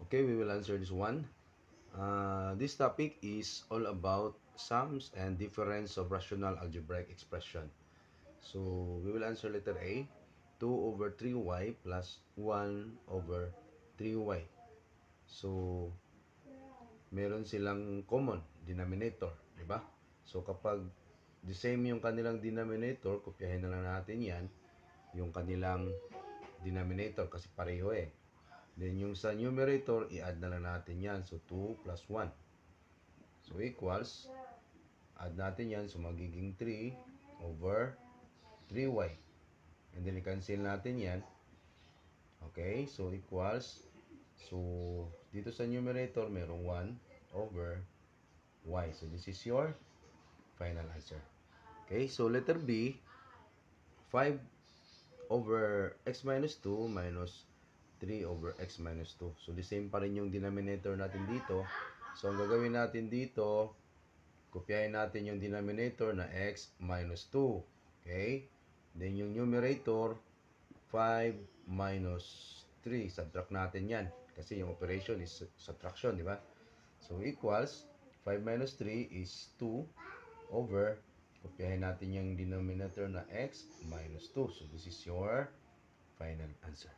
Okay, we will answer this one. This topic is all about sums and difference of rational algebraic expression. So, we will answer letter A, 2 over 3y plus 1 over 3y. So, meron silang common denominator, di ba? So, kapag the same yung kanilang denominator, kopyahin na lang natin yan, yung kanilang denominator kasi pareho eh. Then, yung sa numerator, i-add na lang natin yan. So, 2 plus 1. So, equals, add natin yan. So, magiging 3 over 3y. And then, i-cancel natin yan. Okay? So, equals, so, dito sa numerator, merong 1 over y. So, this is your final answer. Okay? So, letter B, 5 over x minus 2 minus 3 over x minus 2. So, the same pa rin yung denominator natin dito. So, ang gagawin natin dito, kopyahin natin yung denominator na x minus 2. Okay? Then, yung numerator, 5 minus 3. Subtract natin yan. Kasi yung operation is subtraction, di ba? So, equals, 5 minus 3 is 2 over, kopyahin natin yung denominator na x minus 2. So, this is your final answer.